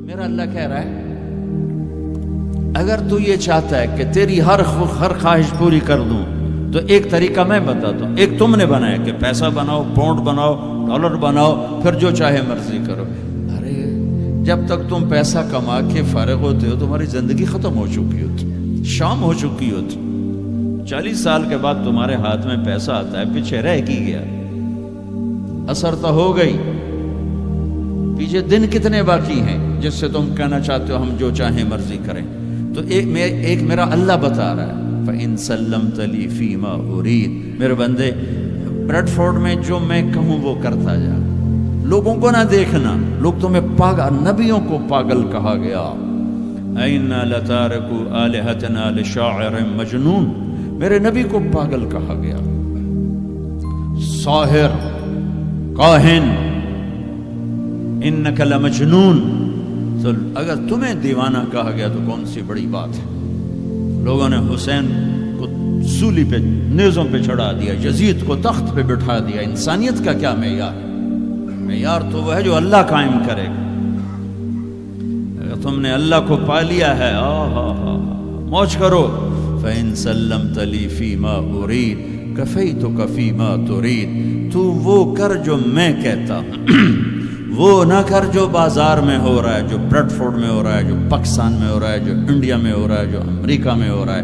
میرا اللہ کہہ رہا ہے اگر تو یہ چاہتا ہے کہ تیری ہر خواہش پوری کر دوں تو ایک طریقہ میں بتاتا ہوں. ایک تم نے بنایا کہ پیسہ بناؤ، پاؤنڈ بناؤ، ڈالر بناؤ، پھر جو چاہے مرضی کرو. ارے جب تک تم پیسہ کما کے فارغ ہوتے ہو تمہاری زندگی ختم ہو چکی ہوتی، شام ہو چکی ہوتی. 40 سال کے بعد تمہارے ہاتھ میں پیسہ آتا ہے، پیچھے رہ کی گیا، اثر تو ہو گئی. پیچھے دن کتنے باقی ہیں جس سے تم کہنا چاہتے ہو ہم جو چاہیں مرضی کریں. تو ایک میرا اللہ بتا رہا ہے فَإِن سَلَّمْتَ لِي فِي مَا أُرِيدُ. میرے بندے بریڈ فورڈ میں جو میں کہوں وہ کرتا جا، لوگوں کو نہ دیکھنا. لوگ تمہیں پاگل، نبیوں کو پاگل کہا گیا. اَإِنَّا لَتَارِكُو آلِهَتَنَا لِشَاعِرٍ مَجْنُونٍ. میرے نبی کو پاگل کہا گیا، ساحر، کاہن، اِنَّكَ لَمَجْنُونَ. تو اگر تمہیں دیوانہ کہا گیا تو کون سی بڑی بات ہے. لوگوں نے حسین کو سولی پہ، نیزوں پہ چڑھا دیا، یزید کو تخت پہ بٹھا دیا. انسانیت کا کیا معیار ہے؟ معیار تو وہ ہے جو اللہ قائم کرے گا. اگر تم نے اللہ کو پا لیا ہے موج کرو. فَإِن سَلَّمْتَ لِي فِي مَا أُرِيدُ كَفَيْتُكَ فِي مَا تُرِيدُ. تو وہ کر جو میں کہتا ہوں، وہ نہ کر جو بازار میں ہو رہا ہے، جو بریڈ فورڈ میں ہو رہا ہے، جو پاکستان میں ہو رہا ہے، جو انڈیا میں ہو رہا ہے، جو امریکہ میں ہو رہا ہے.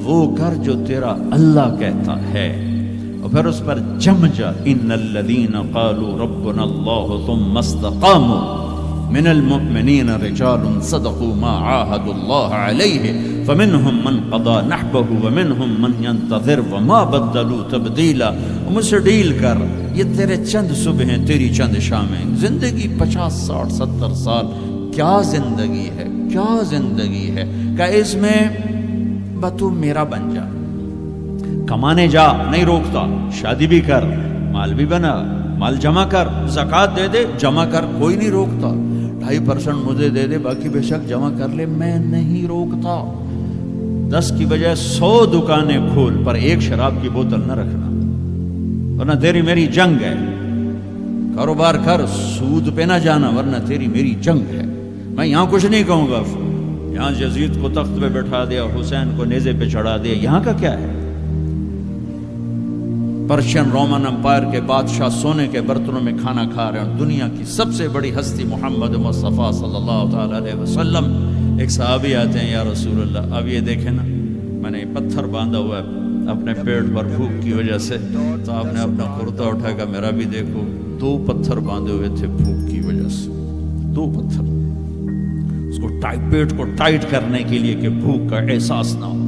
وہ کر جو تیرا اللہ کہتا ہے، اور پھر اس پر جم جا. ان الذین قالوا ربنا اللہ ثم استقاموا من المؤمنین رجال صدقوا ما عاهدوا اللہ علیہ فمنهم من قضى نحبه ومنهم من ينتظر وما بدلوا تبدیلا. مجھ سے ڈیل کر، یہ تیرے چند صبح ہیں، تیری چند شامیں. زندگی 50 60 70 سال، کیا زندگی ہے، کیا زندگی ہے. کہ اس میں تو میرا بن جا، کمانے جا، نہیں روکتا. شادی بھی کر، مال بھی بنا، مال جمع کر، زکوٰۃ دے دے، جمع کر، کوئی نہیں روکتا. 2.5% مجھے دے دے، باقی بے شک جمع کر لے، میں نہیں روکتا. 10 کی بجائے 100 دکانیں کھول، پر ایک شراب کی بوتل نہ رکھنا، ورنہ تیری میری جنگ ہے. کاروبار کر، سود پہ نہ جانا، ورنہ تیری میری جنگ ہے. میں یہاں کچھ نہیں کہوں گا. یہاں یزید کو تخت پہ بٹھا دیا، حسین کو نیزے پہ چڑھا دیا، یہاں کا کیا ہے؟ پرشین رومن امپائر کے بادشاہ سونے کے برتنوں میں کھانا کھا رہے ہیں. دنیا کی سب سے بڑی ہستی محمد مصطفیٰ صلی اللہ تعالی علیہ وسلم. ایک صحابی آتے ہیں، یا رسول اللہ اب یہ دیکھیں نا، میں نے پتھر باندھا ہوا ہے اپنے پیٹ پر بھوک کی وجہ سے. تو آپ نے اپنا کرتا اٹھا کر میرا بھی دیکھو. 2 پتھر باندھے ہوئے تھے بھوک کی وجہ سے، 2 پتھر. اس کو پیٹ کو ٹائٹ کرنے کے لیے کہ بھوک کا احساس نہ ہو.